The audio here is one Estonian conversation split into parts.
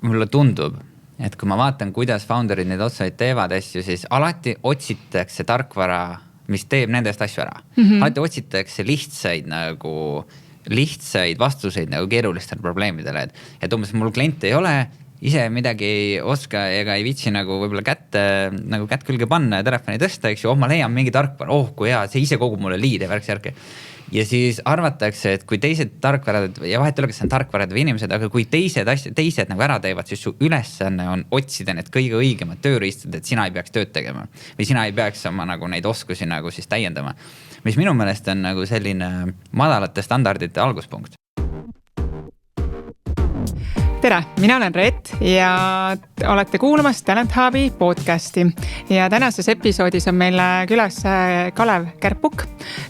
mulle tundub, et kui ma vaatan, kuidas founderid neid otsuseid teevad asju, siis alati otsitakse tarkvara, mis teeb nendest asju ära. Alati otsitakse lihtsaid vastuseid nagu keerulistele probleemidele, et umbes mul klient ei ole, ise midagi ei oska ega ei viitsi nagu võib-olla kätt külge panna ja telefoni tõsta, eks ju, ma leian mingi tarkvara, kui hea, see ise kogub mulle liide värksärki. Ja siis arvatakse, et kui teised tarkvarad, ja vahet ei ole, kas see on tarkvarad või inimesed, aga kui teised nagu ära teevad, siis su ülesanne on otsida need kõige õigemad tööriistad, et sina ei peaks tööd tegema. Või sina ei peaks oma nagu neid oskusi nagu siis täiendama. Mis minu meelest on nagu selline madalate standardite alguspunkt. Tere, mina olen Reet ja olete kuulamas Talent Hubi podcasti. Ja tänases episoodis on meil külas Kalev Kärpuk.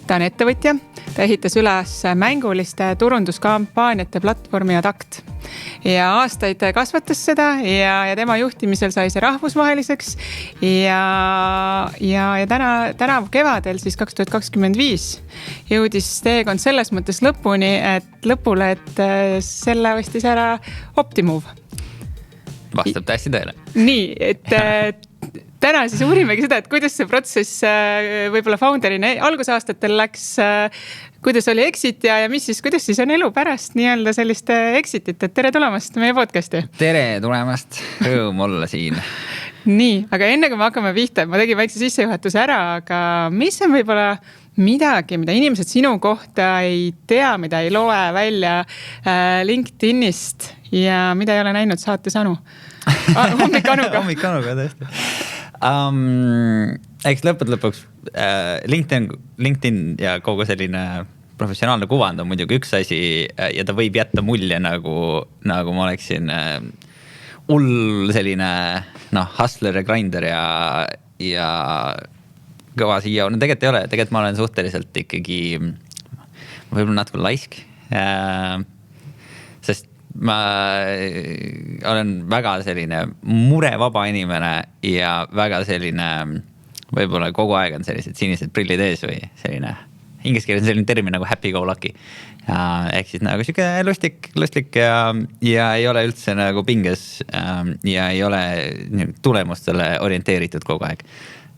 Ta on ettevõtja. Ta ehitas üles mänguliste turunduskampaaniate platvormi Adakt. Ja aastaid kasvatas seda ja tema juhtimisel sai see rahvusvaheliseks. Ja tänavu kevadel, siis 2025, jõudis teekond selles mõttes lõpule, et selle ostis ära Optimove. Vastab täiesti tõele. Nii, et täna siis uurimegi seda, et kuidas see protsess võib-olla founderina algusaastatel läks, kuidas oli exit ja kuidas siis on elu pärast nii-öelda sellist exitit, et tere tulemast meie podcasti. Tere tulemast, rõõm olla siin. Nii, aga enne kui me hakkame pihta, ma tegin väikse sissejuhatuse ära, aga mis on võib-olla midagi, mida inimesed sinu kohta ei tea, mida ei loe välja LinkedInist ja mida ei ole näinud saates Anu? Hommikanuga. Hommikanuga, tõesti. Eks lõpuks LinkedIn ja kogu selline professionaalne kuvand on muidugi üks asi ja ta võib jätta mulje nagu ma oleksin selline hustler ja grinder ja kõva siia. No tegelikult ei ole, tegelikult ma olen suhteliselt ikkagi võib-olla natuke laisk, sest ma olen väga selline murevaba inimene ja väga selline, võib-olla kogu aeg on sellised sinised prillid ees või selline, inglise keeles on selline termin nagu happy go lucky. Ehk siis nagu siuke lustik ja ei ole üldse nagu pinges ja ei ole tulemustele orienteeritud kogu aeg.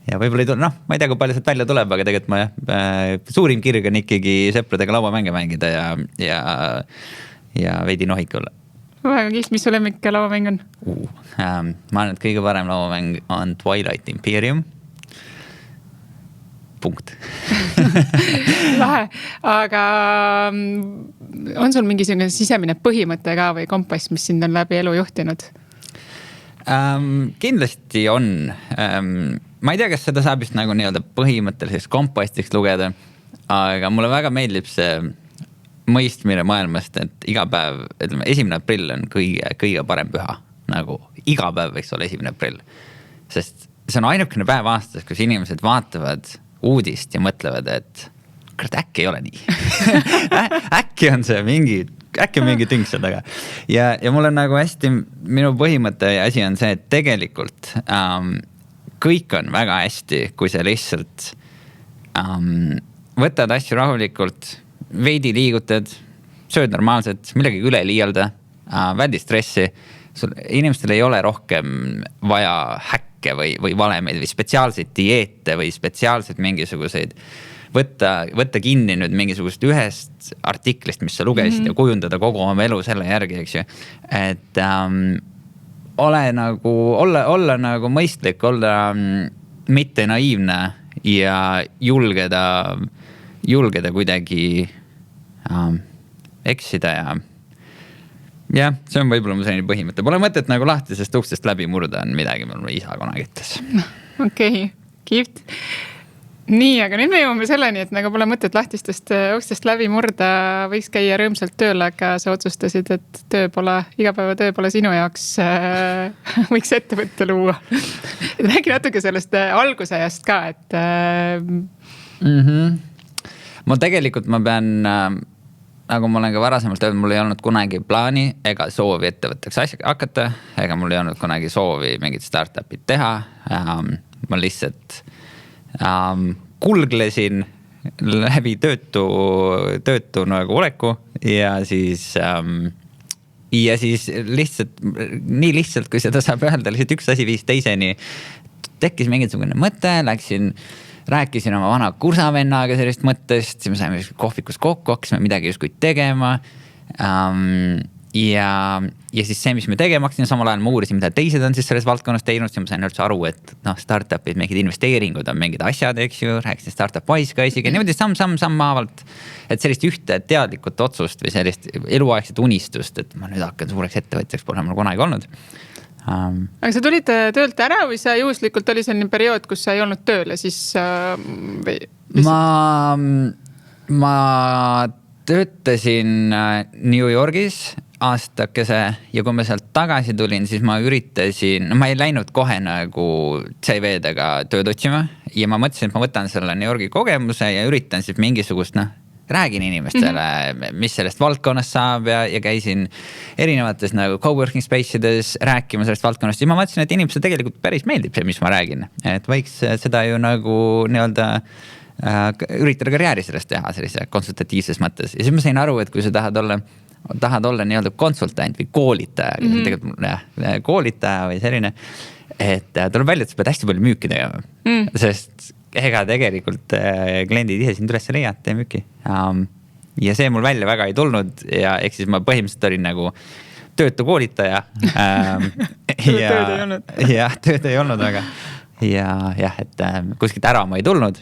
Ja võib-olla ei tule, ma ei tea, kui palju sealt välja tuleb, aga tegelikult suurim kirg on ikkagi sõpradega lauamänge mängida ja veidi nohik olla. Väga kihvt, mis su lemmik lauamäng on? Ma arvan, et kõige parem lauamäng on Twilight Imperium. Punkt. Lahe, aga on sul mingi sisemine põhimõte ka või kompass, mis sind on läbi elu juhtinud? Kindlasti on. Ma ei tea, kas seda saab just nagu nii-öelda põhimõtteliseks kompastiks lugeda, aga mulle väga meeldib see mõistmine maailmast, et iga päev, 1. aprill on kõige parem püha. Nagu iga päev võiks olla 1. aprill. Sest see on ainukene päev aastas, kus inimesed vaatavad uudist ja mõtlevad, et äkki ei ole nii. Äkki on mingi ting seal taga. Ja mul on nagu hästi, minu põhimõte ja asi on see, et tegelikult kõik on väga hästi, kui sa lihtsalt võtad asju rahulikult, veidi liigutad, sööd normaalselt, millegi üle liialda, väldi stressi. Inimestel ei ole rohkem vaja häkke või valemeid või spetsiaalseid dieete või spetsiaalseid mingisuguseid võtta kinni nüüd mingisugust ühest artiklist, mis sa lugesid ja kujundada kogu oma elu selle järgi, eks ju. Et olla nagu mõistlik, olla mitte naiivne ja julgeda kuidagi eksida ja see on võib-olla mu selline põhimõte. Pole mõtet nagu lahtisest uksest läbi murda on midagi, mul isa kunagi ütles. Okei, kihvt. Nii, aga nüüd me jõuame selleni, et nagu pole mõtet lahtistest ustest läbi murda, võiks käia rõõmsalt tööl, aga sa otsustasid, et igapäeva töö pole sinu jaoks, võiks ettevõtte luua. Räägi natuke sellest algusajast ka, et Ma tegelikult pean, nagu ma olen ka varasemalt öelnud, mul ei olnud kunagi plaani ega soovi ettevõtteks hakata, ega mul ei olnud kunagi soovi mingit startupid teha. Ma lihtsalt kulglesin läbi töötu nagu oleku ja siis ja siis lihtsalt, nii lihtsalt, kui seda saab öelda, lihtsalt üks asi viis teiseni. Tekkis mingisugune mõte, rääkisin oma vana kursavennaga sellest mõttest, siis me saime kohvikus kokku, hakkasime midagi justkui tegema. Ja siis see, mis me tegema hakkasin, samal ajal ma uurisin, mida teised on siis selles valdkonnas teinud, siis ma sain üldse aru, et startup'id, mingid investeeringud on mingid asjad, eks ju, rääkisin Startup Wisecase'iga, niimoodi samm maavalt, et sellist ühte teadlikut otsust või sellist eluaegset unistust, et ma nüüd hakkan suureks ettevõtjaks, pole mul kunagi olnud. Aga sa tulid töölt ära või sa juhuslikult oli selline periood, kus sa ei olnud tööl ja siis ma töötasin New Yorgis aastakese ja kui ma sealt tagasi tulin, siis ma üritasin, ma ei läinud kohe nagu CV-dega tööd otsima ja ma mõtlesin, et ma võtan selle New Yorgi kogemuse ja üritan siis mingisugust, räägin inimestele, mis sellest valdkonnast saab ja käisin erinevates nagu coworking space'ides rääkima sellest valdkonnast ja ma mõtlesin, et inimesele tegelikult päris meeldib see, mis ma räägin, et võiks seda ju nagu nii-öelda üritada karjääri sellest teha sellise konsultatiivses mõttes ja siis ma sain aru, et kui sa tahad olla nii-öelda konsultant või koolitaja, tegelikult koolitaja või selline, et tuleb välja, et sa pead hästi palju müüki tegema, sest ega tegelikult kliendid ise sind üles leiad, tee müüki. Ja see mul välja väga ei tulnud ja eks siis ma põhimõtteliselt olin nagu töötu koolitaja. Tööd ei olnud. Jah, tööd ei olnud, aga et kuskilt ära ma ei tulnud,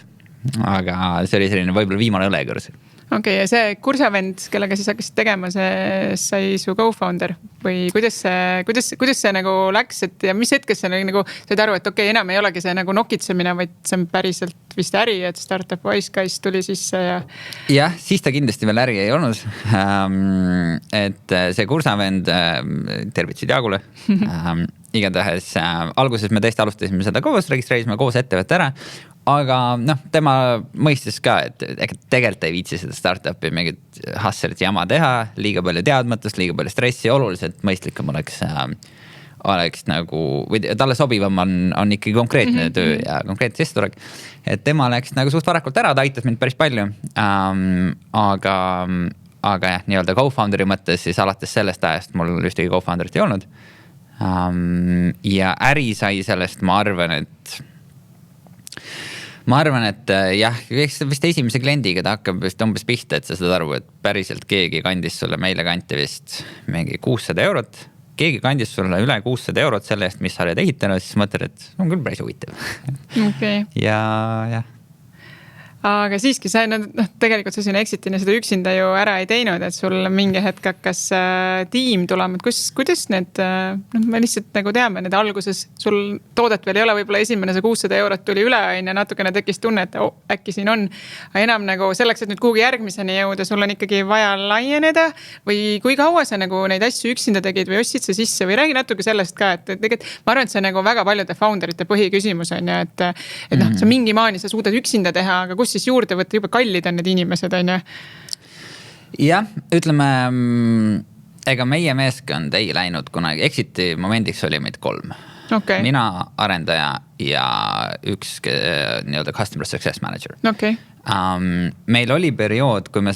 aga see oli selline võib-olla viimane õlekõrs. Okei, ja see kursavend, kellega siis hakkasid tegema, see sai su co-founder või kuidas see nagu läks, et ja mis hetkes see nagu said aru, et okei, enam ei olegi see nagu nokitsemine, vaid see on päriselt vist äri, et Startup Wisecase tuli sisse ja. Jah, siis ta kindlasti veel äri ei olnud. Et see kursavend, tervitsid Jaagule. Igatahes alguses me tõesti alustasime seda koos, registreerisime koos ettevõtte ära. Aga tema mõistis ka, et tegelikult ei viitsi seda startup'i mingit hustle'it jama teha, liiga palju teadmatust, liiga palju stressi, oluliselt mõistlikum oleks nagu, või talle sobivam on ikkagi konkreetne töö ja konkreetne sissetulek. Et tema läks nagu suht varakult ära, ta aitas mind päris palju, aga jah, nii-öelda co-founderi mõttes siis alates sellest ajast mul ühtegi co-founderit ei olnud. Ja äri sai sellest, ma arvan, et jah, vist esimese kliendiga ta hakkab vist umbes pihta, et sa saad aru, et päriselt keegi kandis sulle meile kanti vist mingi 600 €. Keegi kandis sulle üle 600 € selle eest, mis sa oled ehitanud, siis mõtled, et on küll päris huvitav. Okay. Ja. Aga siiski sa tegelikult sa siin exit'ina seda üksinda ju ära ei teinud, et sul mingi hetk hakkas tiim tulema, et kuidas need, me lihtsalt nagu teame, need alguses sul toodet veel ei ole, võib-olla esimene see 600 € tuli üle ja natukene tekkis tunne, et äkki siin on, aga enam nagu selleks, et nüüd kuhugi järgmiseni jõuda, sul on ikkagi vaja laieneda või kui kaua sa nagu neid asju üksinda tegid või ostsid sa sisse või räägi natuke sellest ka, et tegelikult ma arvan, et see on nagu väga paljude founderite põhiküsimus on ja, et sa mingi maani sa suudad üksinda teha, aga kus siis juurde võtta, juba kallid on need inimesed, on ju? Jah, ütleme, ega meie meeskond ei läinud kunagi. Exiti momendiks oli meid 3. Okay. Mina, arendaja ja üks nii-öelda customer success manager. Okay. Meil oli periood, kui me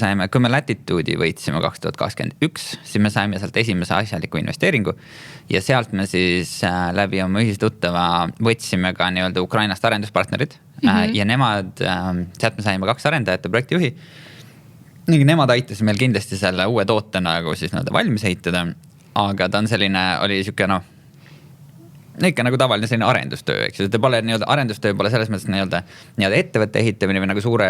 Latitude'i võitsime 2021, siis me saime sealt esimese asjaliku investeeringu ja sealt me siis läbi oma ühistuttava võtsime ka nii-öelda Ukrainast arenduspartnerid ja nemad, sealt me saime 2 arendajat ja projektijuhi ning nemad aitasid meil kindlasti selle uue toote nagu siis valmis ehitada, aga ta on selline, oli siuke ikka nagu tavaline selline arendustöö, eks ju, pole nii-öelda arendustöö pole selles mõttes nii-öelda ettevõtte ehitamine või nagu suure,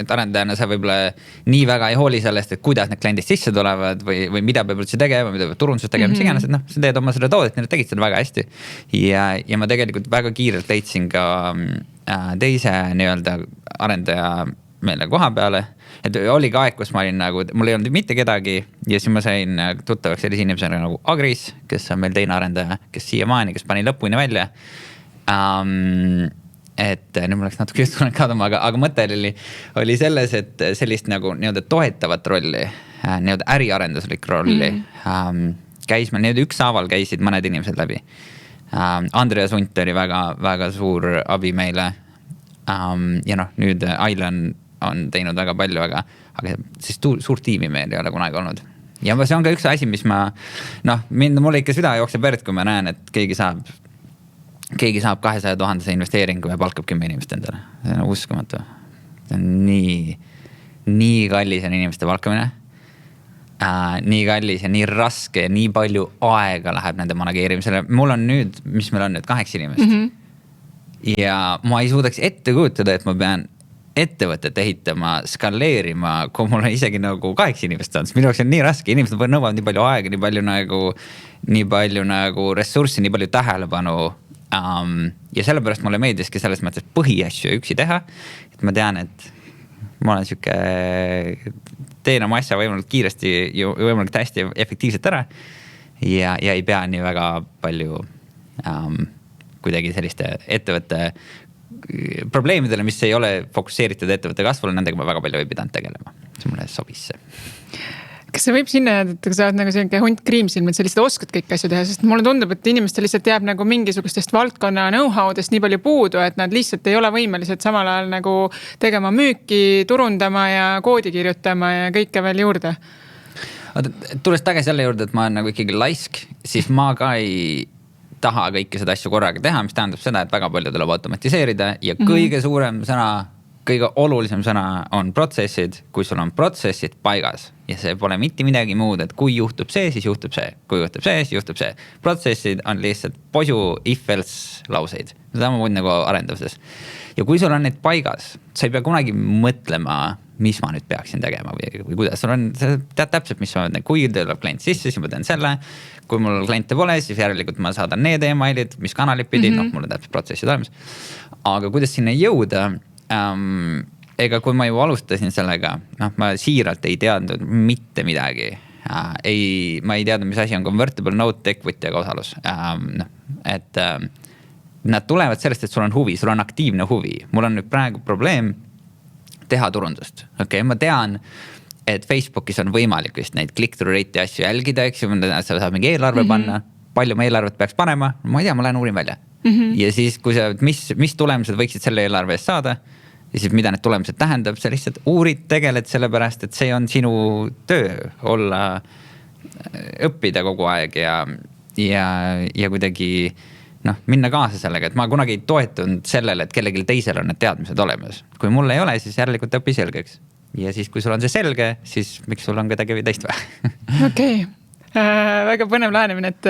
et arendajana sa võib-olla nii väga ei hooli sellest, et kuidas need kliendid sisse tulevad või mida peab üldse tegema, mida peab turundust tegema, mis iganes, et sa teed oma seda toodet, need tegid seda väga hästi. Ja ma tegelikult väga kiirelt leidsin ka teise nii-öelda arendaja meile koha peale. Et oli ka aeg, kus ma olin nagu, mul ei olnud mitte kedagi ja siis ma sain tuttavaks sellise inimesena nagu Agris, kes on meil teine arendaja, kes siiamaani, kes pani lõpuni välja. Et nüüd mul läks natuke just tunnen kaduma, aga mõte oli selles, et sellist nagu nii-öelda toetavat rolli, nii-öelda äriarenduslik rolli käis meil nii-öelda ükshaaval käisid mõned inimesed läbi. Andreas Hunt oli väga, väga suur abi meile ja nüüd Ailan on teinud väga palju, aga siis suurt tiimi meil ei ole kunagi olnud. ja see on ka üks asi, mis mulle ikka süda jookseb verd, kui ma näen, et keegi saab 200 000 investeeringu ja palkab 10 inimest endale. See on uskumatu. See on nii kallis on inimeste palkamine. Nii kallis ja nii raske ja nii palju aega läheb nende manageerimisele. Mul on nüüd, mis meil on nüüd 8 inimest. Ja ma ei suudaks ette kujutada, et ma pean ettevõtet ehitama, skaleerima, kui mul on isegi nagu 8 inimest on. Minu jaoks on nii raske, inimesed nõuavad nii palju aega, nii palju ressurssi, nii palju tähelepanu. Ja sellepärast mulle meeldiski selles mõttes põhiasju üksi teha. Et ma tean, et ma olen teen oma asja võimalikult kiiresti ja võimalikult hästi efektiivselt ära ja ei pea nii väga palju kuidagi selliste ettevõtte probleemidele, mis ei ole fokusseeritud ettevõtte kasvule, nendega ma väga palju ei pidanud tegelema. See mulle sobis see. Kas see võib sinna jääda, et sa oled nagu selline hunt kriimsilm, et sa lihtsalt oskad kõik asju teha, sest mulle tundub, et inimestel lihtsalt jääb nagu mingisugustest valdkonna know-how'dest nii palju puudu, et nad lihtsalt ei ole võimelised samal ajal nagu tegema müüki, turundama ja koodi kirjutama ja kõike veel juurde. Tulles tagasi selle juurde, et ma olen nagu ikkagi laisk, siis ma ka ei taha kõike seda asju korraga teha, mis tähendab seda, et väga palju tuleb automatiseerida ja kõige suurem sõna, kõige olulisem sõna on protsessid, kui sul on protsessid paigas ja see pole mitte midagi muud, et kui juhtub see, siis juhtub see, kui juhtub see, siis juhtub see. Protsessid on lihtsalt posu if-else lauseid, samamoodi nagu arendavuses. Ja kui sul on need paigas, sa ei pea kunagi mõtlema, mis ma nüüd peaksin tegema või kuidas. Sul on, sa tead täpselt, mis ma mõtlen, kui tuleb klient sisse, siis ma teen selle. Kui mul kliente pole, siis järelikult ma saadan need emailid, mis kanalid pidi, mul on täpselt protsessid olemas. Aga kuidas sinna jõuda? Ega kui ma ju alustasin sellega, ma siiralt ei teadnud mitte midagi. Ma ei teadnud, mis asi on convertible note equity-ga osalus. Et nad tulevad sellest, et sul on huvi, sul on aktiivne huvi. Mul on nüüd praegu probleem teha turundust. Ma tean, et Facebookis on võimalik vist neid click-through rate asju jälgida, eks ju, sa saab mingi eelarve panna, palju ma eelarvet peaks panema, ma ei tea, ma lähen uurin välja. Ja siis, kui sa, mis tulemused võiksid selle eelarve eest saada, ja siis mida need tulemused tähendab, sa lihtsalt uurid tegeled sellepärast, et see on sinu töö olla, õppida kogu aeg ja kuidagi minna kaasa sellega, et ma kunagi ei toetunud sellele, et kellelgi teisel on need teadmised olemas. Kui mul ei ole, siis järelikult õpi selgeks. Ja siis, kui sul on see selge, siis miks sul on kedagi teist vaja? Okei. Väga põnev lähenemine, et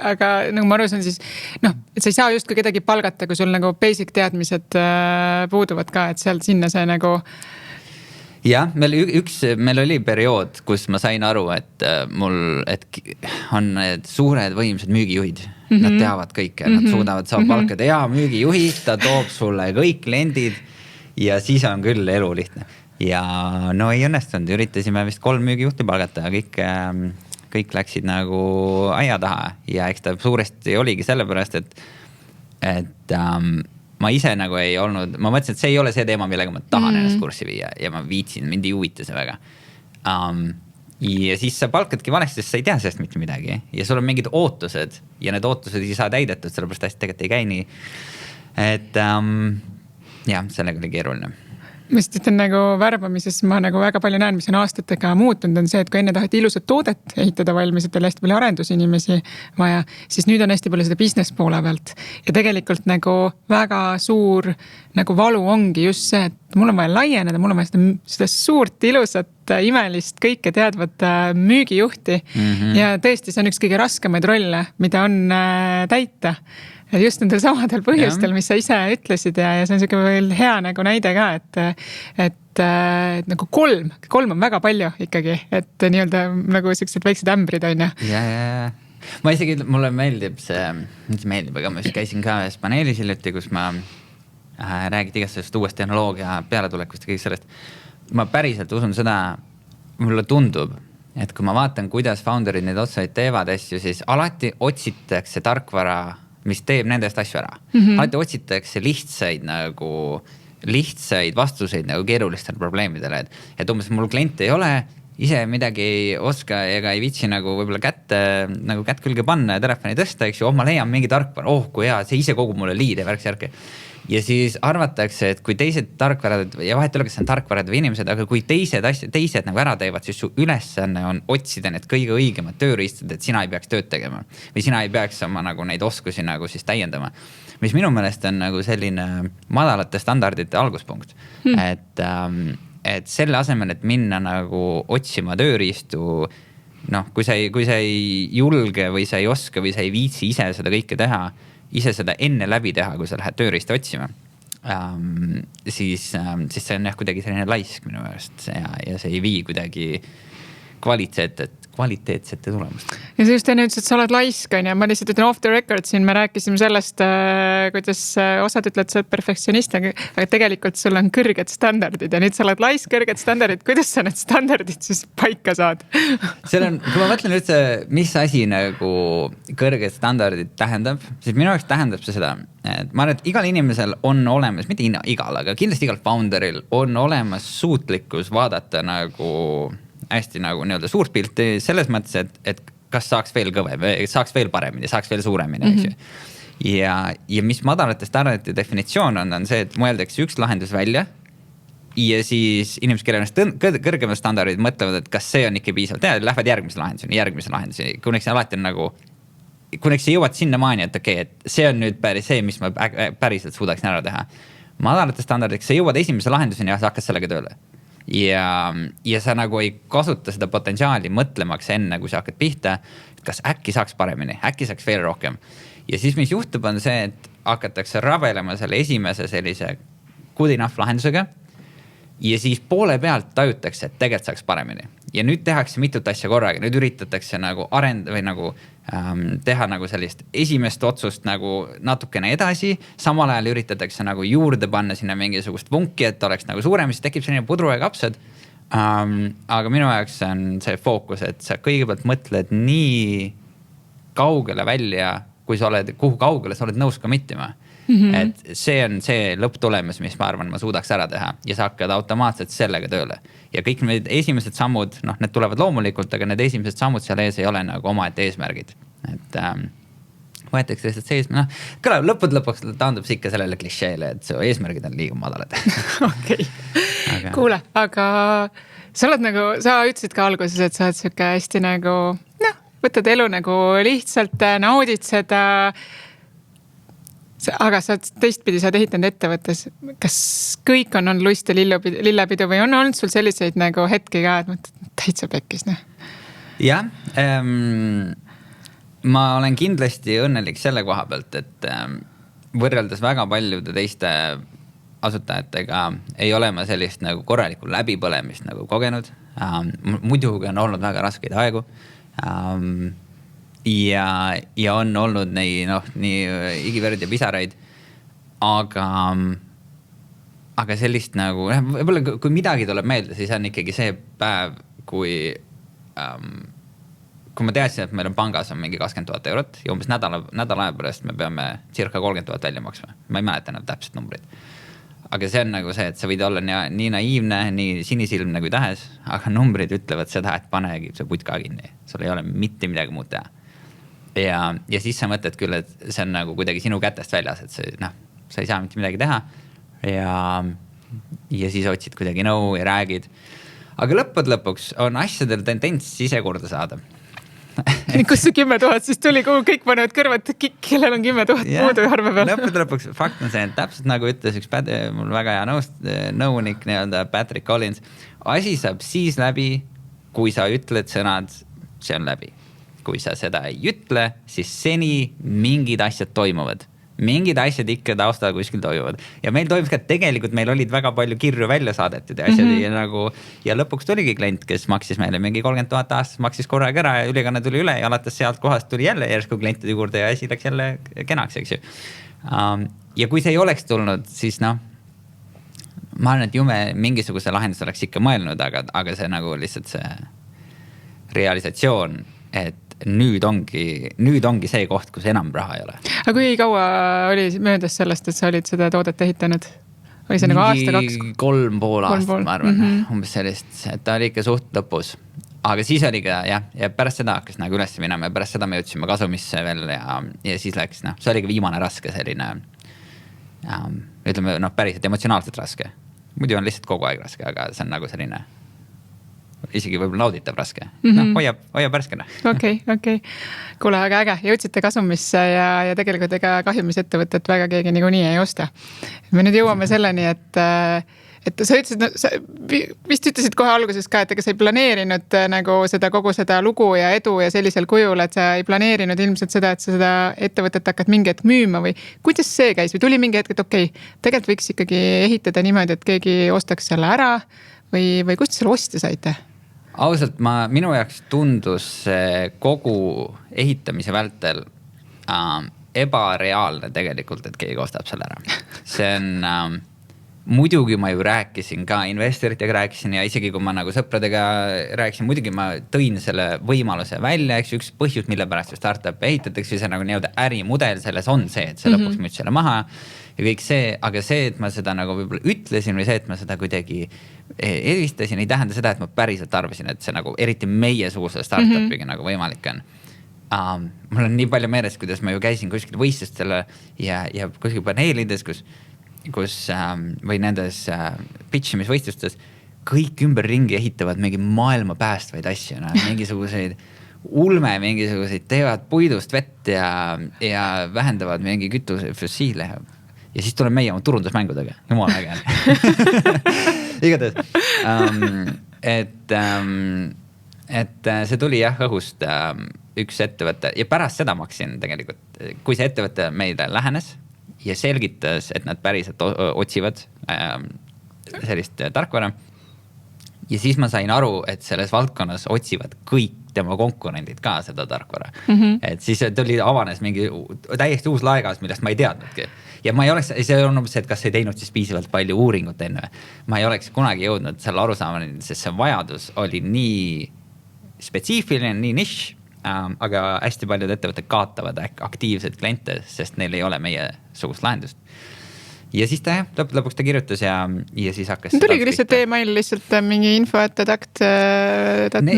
aga nagu ma aru saan, siis et sa ei saa justkui kedagi palgata, kui sul nagu basic teadmised puuduvad ka, et sealt sinna see nagu... Jah, meil oli periood, kus ma sain aru, et mul on need suured võimsad müügijuhid. Nad teavad kõike, nad saavad palkada ja müügijuhi, ta toob sulle kõik kliendid ja siis on küll elu lihtne. Ja ei õnnestunud, üritasime vist 3 müügijuhti palgata ja kõik läksid nagu aia taha ja eks ta suuresti oligi sellepärast, et ma ise nagu ei olnud, ma mõtlesin, et see ei ole see teema, millega ma tahan ennast kurssi viia ja ma viitsin, mind ei huvita see väga. Ja siis sa palkadki valesti, sest sa ei tea sellest mitte midagi ja sul on mingid ootused ja need ootused ei saa täidetud, sellepärast hästi tegelikult ei käi nii. Et jah, sellega oli keeruline. Ma ütlen nagu värbamises ma nagu väga palju näen, mis on aastatega muutunud, on see, et kui enne taheti ilusat toodet ehitada valmis, et oli hästi palju arendusinimesi vaja, siis nüüd on hästi palju seda business poole pealt. Ja tegelikult nagu väga suur nagu valu ongi just see, et mul on vaja laieneda, mul on vaja seda suurt, ilusat, imelist, kõike teadvat müügijuhti. Ja tõesti, see on üks kõige raskemaid rolle, mida on täita. Just nendel samadel põhjustel, mis sa ise ütlesid ja see on selline hea nagu näide ka, et nagu kolm on väga palju ikkagi, et nii-öelda nagu sellised väiksed ämbrid on ju. Ja. Ma isegi, mulle meeldib see, aga ma käisin ka ühes paneelis hiljuti, kus ma räägid igast sellest uuest tehnoloogia pealetulekust ja kõik sellest. Ma päriselt usun seda, mulle tundub, et kui ma vaatan, kuidas founderid neid otsaid teevad asju, siis alati otsitakse tarkvara, mis teeb nendest asju ära. Alati otsitakse lihtsaid vastuseid nagu keerulistele probleemidele, et umbes mul klient ei ole ise midagi ei oska ega ei viitsi nagu võib-olla kätt külge panna ja telefoni tõsta, eks ju, ma leian mingi tarkvara, kui hea, see ise kogub mulle liide ja värk-särki. Ja siis arvatakse, et kui teised tarkvarad ja vahet ei ole, kas see on tarkvarad või inimesed, aga kui teised nagu ära teevad, siis su ülesanne on otsida need kõige õigemad tööriistad, et sina ei peaks tööd tegema või sina ei peaks oma nagu neid oskusi nagu siis täiendama. Mis minu meelest on nagu selline madalate standardite alguspunkt, et selle asemel, et minna nagu otsima tööriistu, kui sa ei julge või sa ei oska või sa ei viitsi ise seda kõike teha, ise seda enne läbi teha, kui sa lähed tööriista otsima, siis see on kuidagi selline laisk minu meelest ja see ei vii kuidagi kvaliteetsete tulemust. Ja sa just enne ütlesid, et sa oled laisk, on ja ma lihtsalt ütlen off the record siin, me rääkisime sellest, kuidas osad ütlevad, sa oled perfektsionist, aga tegelikult sul on kõrged standardid ja nüüd sa oled laisk, kõrged standardid. Kuidas sa need standardid siis paika saad? Kui ma mõtlen üldse, mis asi nagu kõrged standardid tähendab, siis minu jaoks tähendab see seda, et ma arvan, et igal inimesel on olemas, mitte igal, aga kindlasti igal founderil on olemas suutlikkus vaadata nagu hästi nagu nii-öelda suurt pilti selles mõttes, et kas saaks veel kõvem, saaks veel paremini, saaks veel suuremini, eks ju. Ja mis madalate standardite definitsioon on see, et mõeldakse üks lahendus välja ja siis inimesed, kellel on kõrgemad standardid, mõtlevad, et kas see on ikka piisavalt. Lähevad järgmise lahenduseni, kuniks alati on nagu, kuniks sa jõuad sinna maani, et okei, et see on nüüd päris see, mis ma päriselt suudaksin ära teha. Madalate standardiks sa jõuad esimese lahenduseni ja sa hakkad sellega tööle. Ja sa nagu ei kasuta seda potentsiaali mõtlemaks enne, kui sa hakkad pihta, kas äkki saaks paremini, äkki saaks veel rohkem. Ja siis mis juhtub on see, et hakatakse rabelema selle esimese sellise good enough lahendusega ja siis poole pealt tajutakse, et tegelikult saaks paremini. Ja nüüd tehakse mitut asja korraga, nüüd üritatakse nagu või nagu teha nagu sellist esimest otsust nagu natukene edasi, samal ajal üritatakse nagu juurde panna sinna mingisugust vunki, et oleks nagu suurem, siis tekib selline pudru ja kapsad. Aga minu jaoks on see fookus, et sa kõigepealt mõtled nii kaugele välja, kui sa oled, kuhu kaugele sa oled nõus committima. Et see on see lõpptulemus, mis ma arvan, ma suudaks ära teha ja sa hakkad automaatselt sellega tööle. Ja kõik need esimesed sammud, need tulevad loomulikult, aga need esimesed sammud seal ees ei ole nagu omaette eesmärgid. Et võetakse lihtsalt see eesmärk, kõlab lõpuks taandub ikka sellele klišeele, et su eesmärgid on liiga madalad. Okei. Kuule, aga sa oled nagu, sa ütlesid ka alguses, et sa oled siuke hästi nagu, võtad elu nagu lihtsalt, naudid seda. Aga sa teistpidi saad ehitanud ettevõttes. Kas kõik on lust ja lillepidu või on olnud sul selliseid nagu hetki ka, et mõtled, täitsa pekkis? Jah, ma olen kindlasti õnnelik selle koha pealt, et võrreldes väga paljude teiste asutajatega ei ole ma sellist nagu korralikku läbipõlemist nagu kogenud. Muidugi on olnud väga raskeid aegu. Ja on olnud nii igiverd ja pisaraid, aga sellist nagu, võib-olla kui midagi tuleb meelde, siis on ikkagi see päev, kui ma teadsin, et meil on pangas on mingi 20 000 eurot ja umbes nädala aja pärast me peame circa 30 000 välja maksma. Ma ei mäleta enam täpselt numbrid. Aga see on nagu see, et sa võid olla nii naiivne, nii sinisilmne kui tahes, aga numbrid ütlevad seda, et panegi see putka kinni. Sul ei ole mitte midagi muud teha. Ja siis sa mõtled küll, et see on nagu kuidagi sinu kätest väljas, et sa ei saa mitte midagi teha ja siis otsid kuidagi nõu ja räägid. Aga lõpuks on asjadel tendents ise korda saada. Kus see 10 000 siis tuli, kuhu kõik panevad kõrvad, kellel on 10 000 muudu arve peal? Lõpuks fakt on see, et täpselt nagu ütles üks mul väga hea nõunik, Patrick Collins, asi saab siis läbi, kui sa ütled sõnad, see on läbi. Kui sa seda ei ütle, siis seni mingid asjad toimuvad. Mingid asjad ikka taustal kuskil toimuvad. Ja meil toimus ka, tegelikult meil olid väga palju kirju välja saadetud ja asjad ja lõpuks tuligi klient, kes maksis meile mingi 30 000 aastas, maksis korraga ära ja ülekanne tuli üle ja alates sealt kohast tuli jälle järsku klientide juurde ja asi läks jälle kenaks, eks ju. Ja kui see ei oleks tulnud, siis ma arvan, et jume mingisuguse lahendus oleks ikka mõelnud, aga see nagu lihtsalt see realisatsioon, et nüüd ongi see koht, kus enam raha ei ole. Aga kui kaua oli möödas sellest, et sa olid seda toodet ehitanud? Või see nagu aasta-2? 3,5 aastat, ma arvan, umbes sellist, et ta oli ikka suht lõpus. Aga siis oli ka jah, ja pärast seda hakkas nagu üles minema ja pärast seda me jõudsime kasumisse veel ja siis läks, see oli ka viimane raske selline, ütleme, päriselt emotsionaalselt raske. Muidu on lihtsalt kogu aeg raske, aga see on nagu selline isegi võib-olla nauditav raske. Hoiab värskena. Okei. Kuule, aga äge, jõudsite kasumisse ja tegelikult ega kahjumisettevõtet väga keegi niikuinii ei osta. Me nüüd jõuame selleni, et sa ütlesid, sa vist ütlesid kohe alguses ka, et ega sa ei planeerinud nagu kogu seda lugu ja edu ja sellisel kujul, et sa ei planeerinud ilmselt seda, et sa seda ettevõtet hakkad mingi hetk müüma või kuidas see käis või tuli mingi hetk, et okei, tegelikult võiks ikkagi ehitada niimoodi, et keegi ostaks selle ära või kust selle ostja saite? Ausalt, minu jaoks tundus kogu ehitamise vältel ebareaalne tegelikult, et keegi ostab selle ära. See on, muidugi ma ju rääkisin ka, investoritega rääkisin ja isegi kui ma nagu sõpradega rääkisin, muidugi ma tõin selle võimaluse välja, eks üks põhjus, mille pärast ju startup ehitatakse, see nagu nii-öelda ärimudel selles on see, et see lõpuks müüd selle maha ja kõik see, aga see, et ma seda nagu võib-olla ütlesin või see, et ma seda kuidagi eristasin, ei tähenda seda, et ma päriselt arvasin, et see nagu eriti meiesuguse startupiga nagu võimalik on. Mul on nii palju meeles, kuidas ma ju käisin kuskil võistlustele ja kuskil paneelides, kus või nendes pitchimisvõistlustes kõik ümber ringi ehitavad mingi maailma päästvaid asju, mingisuguseid mingisuguseid teevad puidust vett ja vähendavad mingi kütuse fossiile. Ja siis tuleb meie oma turundusmängudega. Jumala äge. Igatahes. Et see tuli jah õhust üks ettevõte ja pärast seda maksin tegelikult, kui see ettevõte meile lähenes ja selgitas, et nad päriselt otsivad sellist tarkvara. Ja siis ma sain aru, et selles valdkonnas otsivad kõik tema konkurendid ka seda tarkvara. Et siis avanes mingi täiesti uus laegas, millest ma ei teadnudki. Ja ma ei oleks, see on umbes, et kas ei teinud siis piisavalt palju uuringut enne. Ma ei oleks kunagi jõudnud selle arusaamani, sest see vajadus oli nii spetsiifiline, nii nišš, aga hästi paljud ettevõtted kaotavad aktiivseid kliente, sest neil ei ole meie sugust lahendust. Ja siis ta lõpuks ta kirjutas ja siis hakkas... Tuligi lihtsalt e-mail lihtsalt mingi info, et takt.me.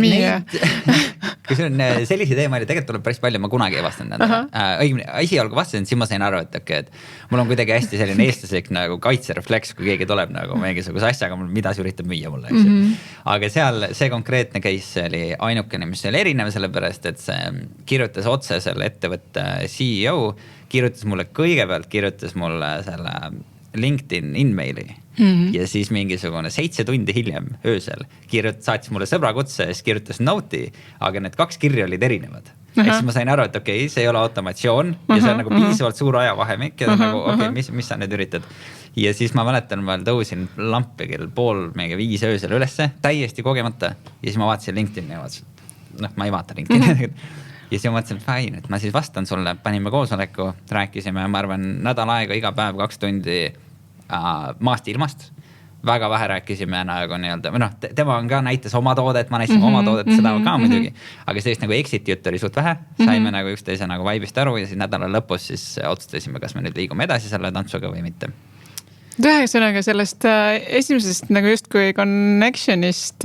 Kui see on sellised e-mailid, tegelikult tuleb päris palju, ma kunagi ei vastanud nendele. Esialgu vastasin, siis ma sain aru, et mul on kuidagi hästi selline eestlaslik nagu kaitserefleks, kui keegi tuleb nagu mingisuguse asjaga, mida see üritab müüa mulle. Aga seal see konkreetne case oli ainukene, mis oli erinev sellepärast, et see kirjutas otse selle ettevõtte CEO, kirjutas mulle selle LinkedIn in-maili ja siis mingisugune 7 tundi hiljem öösel saatis mulle sõbrakutse ja siis kirjutas note'i, aga need 2 kirja olid erinevad. Ehk siis ma sain aru, et okei, see ei ole automatsioon ja see on nagu piisavalt suur ajavahemik ja nagu okei, mis sa nüüd üritad. Ja siis ma mäletan, ma tõusin lampi kell 4:30 öösel ülesse, täiesti kogemata ja siis ma vaatasin LinkedIni ja vaatasin, ma ei vaata LinkedIni. Ja siis ma mõtlesin, et fine, et ma siis vastan sulle, panime koosoleku, rääkisime, ma arvan, nädal aega iga päev 2 tundi maast ilmast. Väga vähe rääkisime nagu nii-öelda, tema on ka näitas oma toodet, ma näitasin oma toodet, seda ka muidugi. Aga sellist nagu exit jutt oli suht vähe, saime nagu üksteise nagu vaibist aru ja siis nädala lõpus siis otsustasime, kas me nüüd liigume edasi selle tantsuga või mitte. Ühesõnaga sellest esimesest nagu justkui connectionist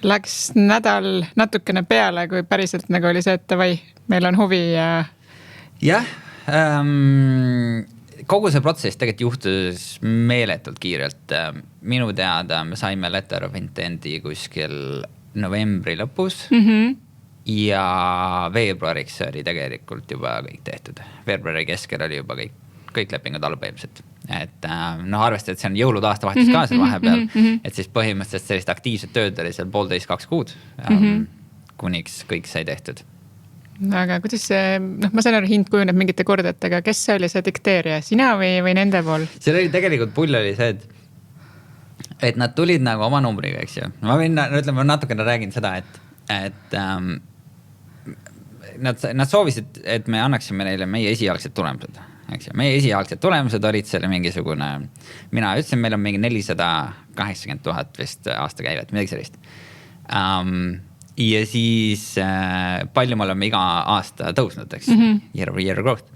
läks nädal natukene peale, kui päriselt nagu oli see, et või, meil on huvi ja... Jah, kogu see protsess tegelikult juhtus meeletult kiirelt. Minu teada me saime letter of intent'i kuskil novembri lõpus ja veebruariks oli tegelikult juba kõik tehtud. Veebruari keskel oli juba kõik lepingud allpäimselt. Et arvestades, et see on jõulud aastavahetus ka seal vahepeal, et siis põhimõtteliselt sellist aktiivset tööd oli seal 1,5–2 kuud, kuniks kõik sai tehtud. Aga kuidas see, ma saan aru, hind kujuneb mingite kordadega, kes see oli see dikteerija, sina või nende pool? See oli tegelikult pull oli see, et nad tulid nagu oma numbriga, eks ju. Ma natukene räägin seda, et nad soovisid, et me annaksime neile meie esialgsed tulemused. Meie esialgsed tulemused olid selle mingisugune, mina ütlesin, meil on mingi 480 000 vist aasta käivet, midagi sellist. Ja siis palju me oleme iga aasta tõusnud, eks, year growth.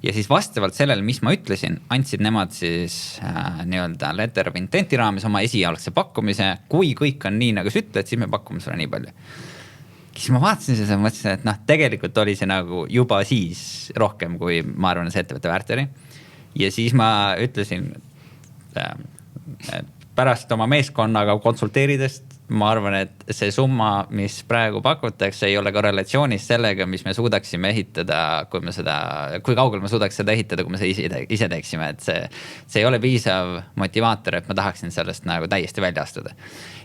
ja siis vastavalt sellele, mis ma ütlesin, andsid nemad siis nii-öelda letter of intent'i raames oma esialgse pakkumise, kui kõik on nii, nagu sa ütled, siis me pakume sulle nii palju. Siis ma vaatasin seda, mõtlesin, et tegelikult oli see nagu juba siis rohkem, kui ma arvan, see ettevõtte väärt oli. Ja siis ma ütlesin, et pärast oma meeskonnaga konsulteeridest, ma arvan, et see summa, mis praegu pakutakse, ei ole korrelatsioonis sellega, mis me suudaksime ehitada, kui kaugel me suudaks seda ehitada, kui me seda ise teeksime, et see ei ole piisav motivaator, et ma tahaksin sellest nagu täiesti välja astuda.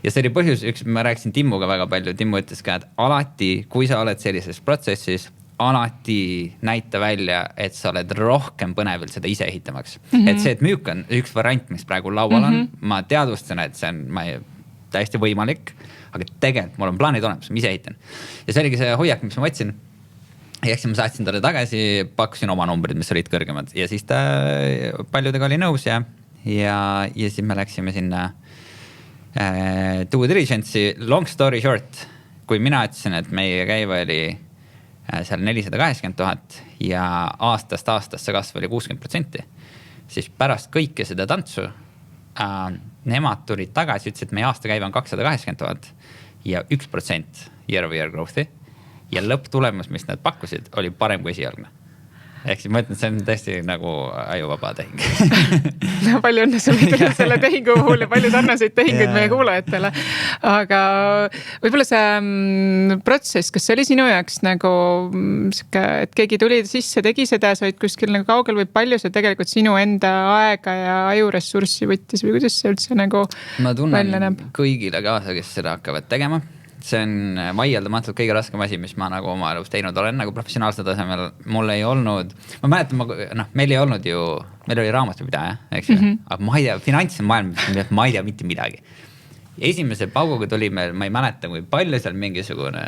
Ja see oli põhjus, ma rääkisin Timmuga väga palju, Timmu ütles ka, et alati, kui sa oled sellises protsessis, alati näita välja, et sa oled rohkem põnevil seda ise ehitamaks. Et see, et müük on üks variant, mis praegu laual on, ma teadvustan, et see on täiesti võimalik, aga tegelikult mul on plaanid olemas, ma ise ehitan. Ja see oligi see hoiak, mis ma võtsin. Ja eks ma saatsin talle tagasi, pakkusin oma numbrid, mis olid kõrgemad. Ja siis ta paljudega oli nõus ja siis me läksime sinna due diligence'i. Long story short, kui mina ütlesin, et meie käive oli seal 480,000 ja aastast aastasse kasv oli 60%, siis pärast kõike seda tantsu nemad tulid tagasi, ütlesid, et meie aastakäive on 280,000 ja 1% year-over-year growth'i ja lõpptulemus, mis nad pakkusid, oli parem kui esialgne. Ehk siis ma ütlen, et see on tõesti nagu ajuvaba tehing. No, palju õnne sulle selle tehingu puhul ja palju sarnaseid tehinguid meie kuulajatele. Aga võib-olla see protsess, kas see oli sinu jaoks nagu, et keegi tuli sisse, tegi seda, sa olid kuskil nagu kaugel või palju see tegelikult sinu enda aega ja ajuressurssi võttis või kuidas see üldse nagu ma tunnen kõigile kaasa, kes seda hakkavad tegema. See on vaieldamatult kõige raskem asi, mis ma nagu oma elus teinud olen nagu professionaalsel tasemel. Mul ei olnud, ma mäletan, meil ei olnud ju, meil oli raamatupidaja, eks ju, aga ma ei tea, finantsi maailm, ma ei tea mitte midagi. Esimese pauguga tuli meil, ma ei mäleta, kui palju seal mingisugune,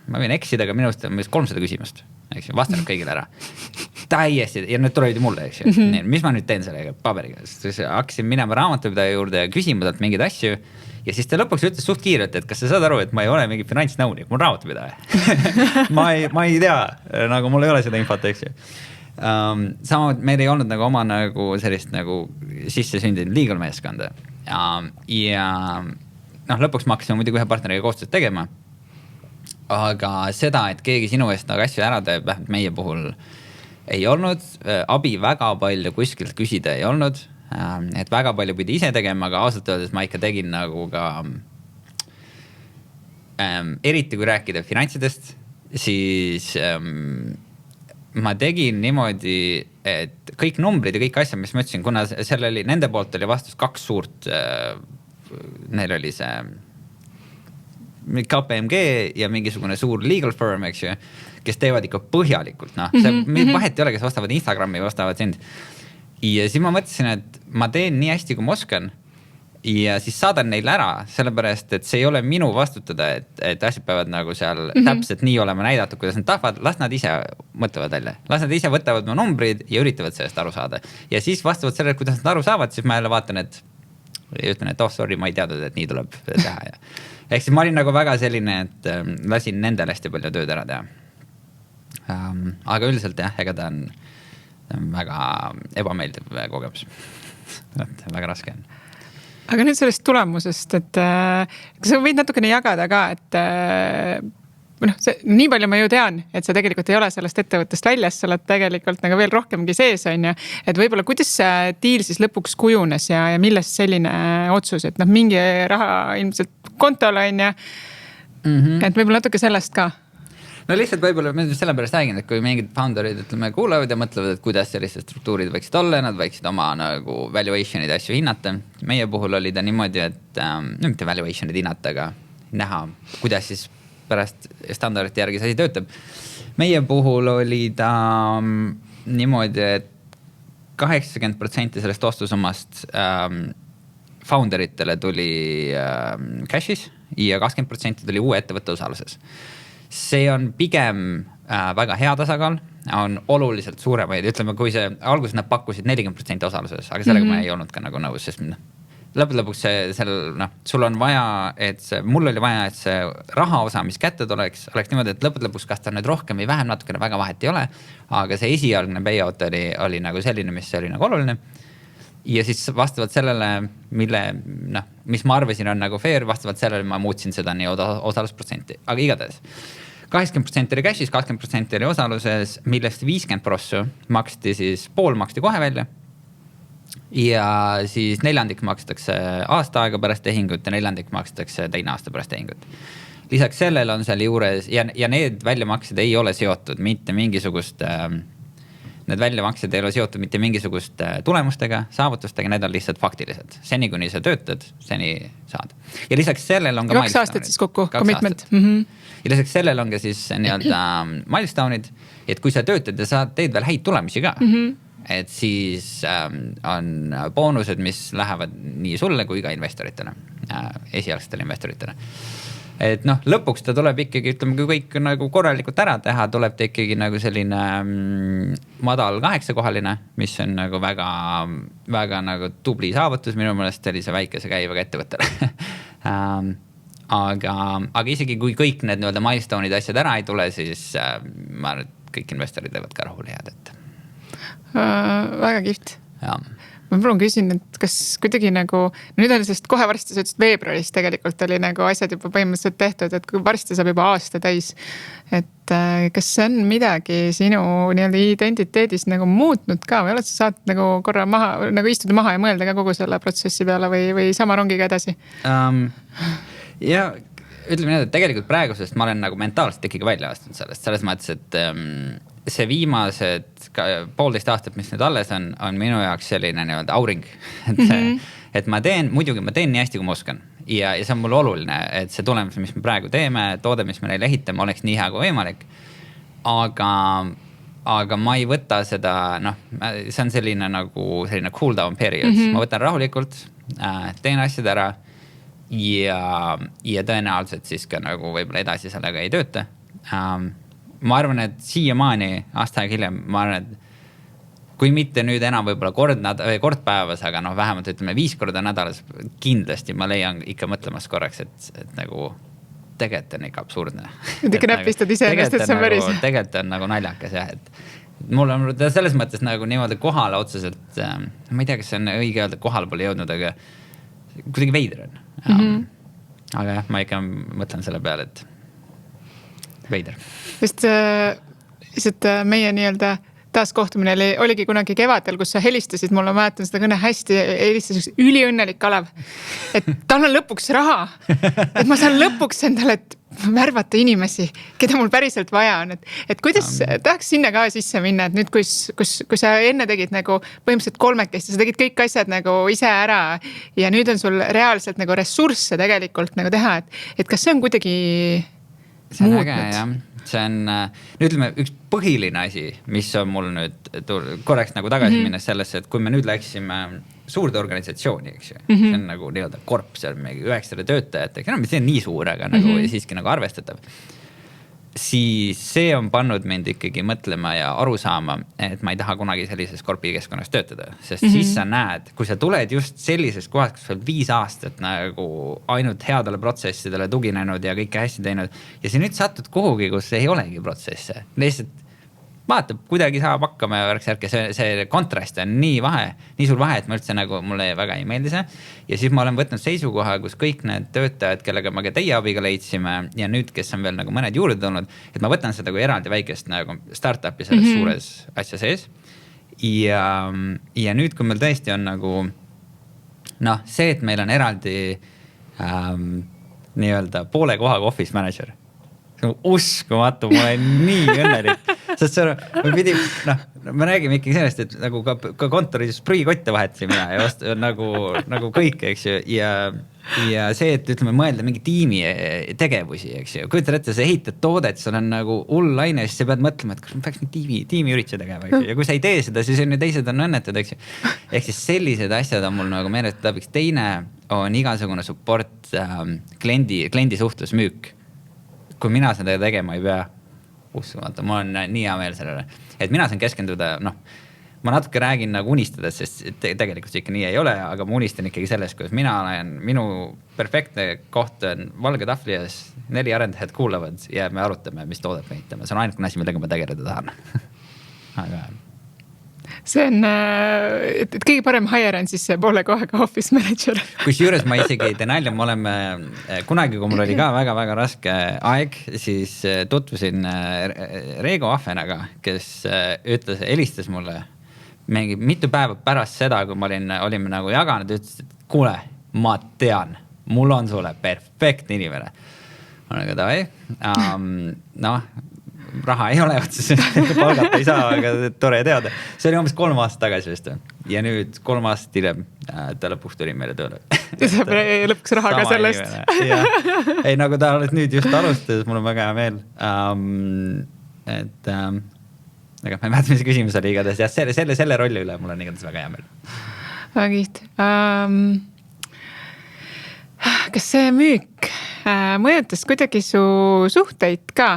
ma võin eksida, aga minust on 300 küsimust, eks ju, vastanud kõigile ära. Täiesti, ja nüüd tulevad ju mulle, eks ju. Mis ma nüüd teen sellega paberiga? Siis hakkasin minema raamatupidaja juurde ja küsima talt mingeid asju. Ja siis ta lõpuks ütles suht kiirelt, et kas sa saad aru, et ma ei ole mingi finantsnõunik, mul raamatupidaja. ma ei tea, nagu mul ei ole seda infot, eks ju. Sama, meil ei olnud nagu oma nagu sellist nagu sisse sündinud legal meeskonda. Ja lõpuks ma hakkasin muidugi ühe partneriga koostööd tegema. Aga seda, et keegi sinu eest nagu asju ära teeb, vähemalt meie puhul ei olnud. Abi väga palju kuskilt küsida ei olnud. Et väga palju pidi ise tegema, aga ausalt öeldes ma ikka tegin nagu ka eriti kui rääkida finantsidest, siis ma tegin niimoodi, et kõik numbrid ja kõik asjad, mis ma ütlesin, kuna seal oli, nende poolt oli vastus 2 suurt, neil oli see KPMG ja mingisugune suur legal firm, eks ju, kes teevad ikka põhjalikult, see vahet ei ole, kes vastavad Instagrami või vastavad sind. Ja siis ma mõtlesin, et ma teen nii hästi, kui ma oskan ja siis saadan neile ära, sellepärast, et see ei ole minu vastutada, et asjad peavad nagu seal täpselt nii olema näidatud, kuidas nad tahavad, las nad ise mõtlevad välja. Las nad ise võtavad mu numbrid ja üritavad sellest aru saada. Ja siis vastavalt sellele, kuidas nad aru saavad, siis ma jälle vaatan, et ütlen, et sorry, ma ei teadnud, et nii tuleb teha. Ehk siis ma olin nagu väga selline, et lasin nendel hästi palju tööd ära teha. Aga üldiselt jah, ega ta on väga ebameeldiv kogemus. Väga raske on. Aga nüüd sellest tulemusest, et kas sa võid natukene jagada ka, et nii palju ma ju tean, et sa tegelikult ei ole sellest ettevõttest väljas, sa oled tegelikult nagu veel rohkemgi sees, on ju. Et võib-olla kuidas see deal siis lõpuks kujunes ja millest selline otsus, et mingi raha ilmselt kontole on ju, et võib-olla natuke sellest ka. No lihtsalt võib-olla me sellepärast räägin, et kui mingid founderid kuulevad ja mõtlevad, et kuidas sellised struktuurid võiksid olla, nad võiksid oma nagu valuationid asju hinnata. Meie puhul oli ta niimoodi, et mitte valuationid hinnata, aga näha, kuidas siis pärast standardite järgi see asi töötab. Meie puhul oli ta niimoodi, et 80% sellest ostusummast founderitele tuli cash'is ja 20% tuli uue ettevõtte osaluses. See on pigem väga hea tasakaal, on oluliselt suuremaid, ütleme, kui see alguses nad pakkusid 40% osaluses, aga sellega ma ei olnud ka nagu nõus, sest lõpuks sul on vaja, mul oli vaja, et see raha osa, mis kätte oleks niimoodi, et lõpuks, kas ta nüüd rohkem või vähem natukene väga vahet ei ole. Aga see esialgne payout oli nagu selline, mis oli nagu oluline. Ja siis vastavalt sellele, mis ma arvasin on nagu fair, vastavalt sellele ma muutsin seda nii osalusprotsenti. Aga igatahes 80% oli cash'is, 20% oli osaluses, millest 50% maksti siis, pool maksti kohe välja. Ja siis 4% makstakse aasta aega pärast tehingut ja 4% makstakse teine aasta pärast tehingut. Lisaks sellele on seal juures ja need väljamaksed ei ole seotud mitte mingisugust, need väljamaksed ei ole seotud mitte mingisugust tulemustega, saavutustega, need on lihtsalt faktilised. Seni kuni sa töötad, seni saad. Ja lisaks sellele on ka 2 aastat siis kokku, commitment. Ja lisaks sellele on ka siis nii-öelda milestone'id, et kui sa töötad ja sa teed veel häid tulemusi ka, et siis on boonused, mis lähevad nii sulle kui ka investoritele, esialgsetele investoritele. Et lõpuks ta tuleb ikkagi, ütleme, kui kõik nagu korralikult ära teha, tuleb ta ikkagi nagu selline madal 8-kohaline, mis on nagu väga, väga nagu tubli saavutus minu meelest sellise väikese käivaga ettevõttele. Aga isegi kui kõik need nii-öelda milestone'id asjad ära ei tule, siis ma arvan, et kõik investorid võivad ka rahule jääda, et väga kihvt. Ja. Ma palun küsin, et kas kuidagi nagu, nüüd on sellest kohe varsti sa ütlesid veebruaris tegelikult oli nagu asjad juba põhimõtteliselt tehtud, et kui varsti saab juba aasta täis, et kas see on midagi sinu nii-öelda identiteedis nagu muutnud ka või oled sa saad nagu korra maha, nagu istuda maha ja mõelda ka kogu selle protsessi peale või sama rongiga edasi? Ja ütleme nii, et tegelikult praegusest ma olen nagu mentaalselt ikkagi välja astunud selles mõttes, et see viimased 1,5 aastat, mis nüüd alles on minu jaoks selline nii-öelda auring. Et ma teen nii hästi, kui ma oskan. Ja see on mulle oluline, et see tulemus, mis me praegu teeme, toode, mis me neile ehitame, oleks nii hea kui võimalik. Aga ma ei võta seda, see on selline cool down period. Ma võtan rahulikult, teen asjad ära ja tõenäoliselt siis ka nagu võib-olla edasi sellega ei tööta. Ma arvan, et siiamaani aasta aeg hiljem, ma arvan, et kui mitte nüüd enam võib-olla kord päevas, aga vähemalt ütleme 5 korda nädalas, kindlasti ma leian ikka mõtlemas korraks, et nagu tegelikult on ikka absurdne. Et ikka näpistad ise ennast, et see on päris. Tegelikult on nagu naljakas jah, et mul on selles mõttes nagu niimoodi kohale otseselt, ma ei tea, kas see on õige öelda, kohale pole jõudnud, aga kuidagi veider on. Aga jah, ma ikka mõtlen selle peale, et veider. Sest lihtsalt meie nii-öelda taaskohtumine oligi kunagi kevadel, kus sa helistasid, mulle mäletan seda kõne hästi, helistasid üliõnnelik Kalev. Et tal on lõpuks raha, et ma saan lõpuks endale värvata inimesi, keda mul päriselt vaja on. Et kuidas tahaks sinna ka sisse minna, et nüüd kui sa enne tegid nagu põhimõtteliselt 3, sa tegid kõik asjad nagu ise ära ja nüüd on sul reaalselt nagu ressursse tegelikult nagu teha, et kas see on kuidagi see on äge, jah. See on, ütleme, üks põhiline asi, mis on mul nüüd korraks nagu tagasi minnes sellesse, et kui me nüüd läksime suurde organisatsiooni, eks ju, see on nagu nii-öelda korp, seal on 900 töötajat, eks see on nii suur, aga nagu siiski nagu arvestatav. Siis see on pannud mind ikkagi mõtlema ja aru saama, et ma ei taha kunagi sellises korpi keskkonnas töötada, sest siis sa näed, kui sa tuled just sellises kohas, kus sa oled 5 aastat nagu ainult headele protsessidele tuginenud ja kõike hästi teinud ja sa nüüd satud kuhugi, kus ei olegi protsesse. Lihtsalt vaatab, kuidagi saab hakkama ja see kontrast on nii suur vahe, et ma üldse nagu mulle väga ei meeldi see. Ja siis ma olen võtnud seisukoha, kus kõik need töötajad, kellega ma ka teie abiga leidsime ja nüüd, kes on veel nagu mõned juurde tulnud, et ma võtan seda kui eraldi väikest nagu startupi selles suures asja sees. Ja nüüd, kui meil tõesti on nagu see, et meil on eraldi nii-öelda poole kohaga office manager. See on uskumatu, ma olen nii õnnelik. Sest see me räägime ikkagi sellest, et nagu ka kontoris prügikotte vahetasime ja nagu kõik, eks ju. Ja see, et ütleme, mõelda mingi tiimi tegevusi, eks ju. Kujutan ette, sa ehitad toodet, sul on nagu hullaine, siis sa pead mõtlema, et kas ma peaks tiimi ürituse tegema, eks ju. Ja kui sa ei tee seda, siis on ju teised on õnnetud, eks ju. Ehk siis sellised asjad on mul nagu meelest läbiks. Teine on igasugune support, kliendi suhtlus, müük. Kui mina seda tegema ei pea, uskumata, ma olen nii hea meel sellele. Et mina saan keskenduda, ma natuke räägin nagu unistades, sest tegelikult see ikka nii ei ole, aga ma unistan ikkagi sellest, kuidas mina olen, minu perfektne koht on valge tahvli ees, 4 arendajad kuulavad ja me arutame, mis toodet me ehitame. See on ainukene asi, millega ma tegeleda tahan. Aga see on, et kõige parem hire on siis see poole kohaga office manager. Kusjuures ma isegi ei tee nalja, me oleme kunagi, kui mul oli ka väga-väga raske aeg, siis tutvusin Reego Ahvenaga, kes helistas mulle mingi mitu päeva pärast seda, kui ma olime nagu jaganud, ütles, et kuule, ma tean, mul on sulle perfektne inimene. Ma olen davai, raha ei ole otseselt, palgata ei saa, aga tore teada. See oli umbes 3 aastat tagasi vist. Ja nüüd 3 aastat hiljem ta lõpuks tuli meile tööle. Ja saab lõpuks raha ka sellest. Ei, nagu ta nüüd just alustas, mul on väga hea meel. Aga ma ei mäleta, mis küsimus oli igatahes. Ja selle rolli üle mul on igatahes väga hea meel. Väga kiht. Kas see müük mõjutas kuidagi su suhteid ka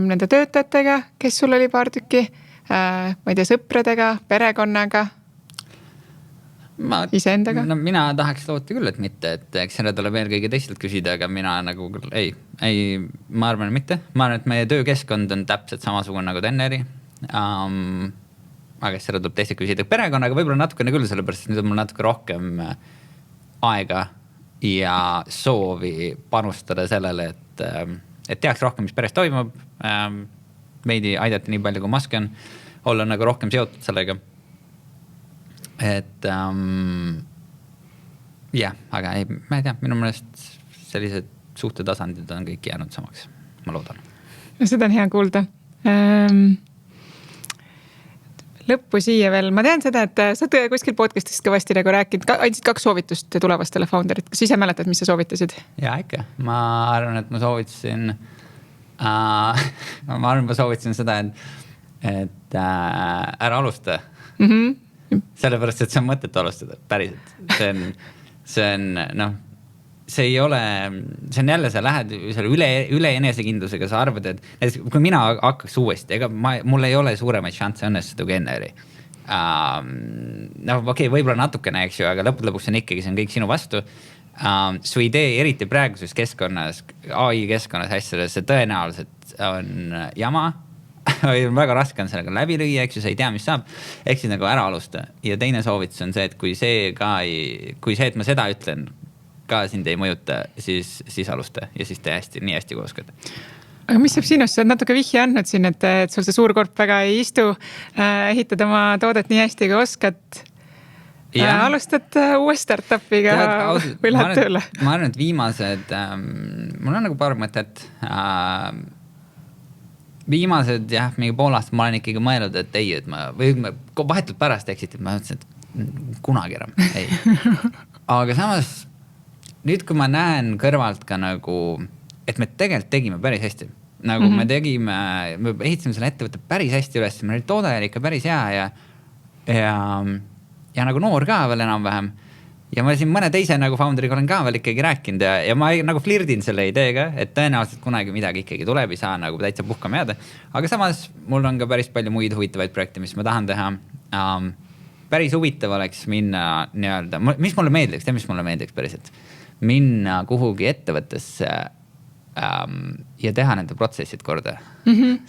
nende töötajatega, kes sul oli paar tükki, ma ei tea, sõpradega, perekonnaga, iseendaga? No, mina tahaks loota küll, et mitte, et eks selle tuleb eelkõige teistelt küsida, aga mina nagu ei, ma arvan mitte. Ma arvan, et meie töökeskkond on täpselt samasugune nagu Tenneri. Aga selle tuleb teistelt küsida. Perekonnaga võib-olla natukene küll, sellepärast nüüd on mul natuke rohkem aega ja soovi panustada sellele, et teaks rohkem, mis peres toimub, veidi aidata nii palju, kui ma oskan, olla nagu rohkem seotud sellega. Et aga ei, ma ei tea, minu meelest sellised suhtetasandid on kõik jäänud samaks, ma loodan. Seda on hea kuulda. Lõppu siia veel. Ma tean seda, et sa oled kuskil podcastist kõvasti nagu rääkinud, andsid 2 soovitust tulevastele founderit. Kas ise mäletad, mis sa soovitasid? Ja ikka. Ma arvan, et ma soovitasin seda, et ära alusta. Sellepärast, et see on mõtet alustada. Päriselt. See ei ole, see on jälle, sa lähed üle enesekindlusega, sa arvad, et näiteks, kui mina hakkaks uuesti, ega mul ei ole suuremaid šansse õnnestuda kui Enneri. Võib-olla natukene, eks ju, aga lõpuks on ikkagi, see on kõik sinu vastu. Su idee, eriti praeguses keskkonnas, AI keskkonnas hästi, see tõenäoliselt on jama. Väga raske on sellega läbi lüüa, eks ju, sa ei tea, mis saab. Ehk siis nagu ära alusta. Ja teine soovitus on see, et kui see, et ma seda ütlen, ka sind ei mõjuta, siis alusta ja siis tee nii hästi kui oskad. Aga mis saab sinust? Sa oled natuke vihje andnud siin, et sul see suur korp väga ei istu, ehitad oma toodet nii hästi kui oskad. Alustad uue startupiga või lähed tööle? Ma arvan, et viimased, mul on nagu paar mõtet. Viimased, mingi pool aastat ma olen ikkagi mõelnud, et ei, et ma vahetult pärast eksit, et ma mõtlesin, et kunagi enam. Ei. Aga samas nüüd, kui ma näen kõrvalt ka nagu, et me tegelikult tegime päris hästi. Nagu me ehitasime selle ettevõtte päris hästi üles, meil oli toode ikka päris hea ja nagu noor ka veel enam-vähem. Ja ma siin mõne teise nagu founderiga olen ka veel ikkagi rääkinud ja ma nagu flirdin selle ideega, et tõenäoliselt kunagi midagi ikkagi tuleb, ei saa nagu täitsa puhkama jääda. Aga samas mul on ka päris palju muid huvitavaid projekte, mis ma tahan teha. Päris huvitav oleks minna nii-öelda, mis mulle meeldiks päriselt? Minna kuhugi ettevõttesse ja teha nende protsessid korda.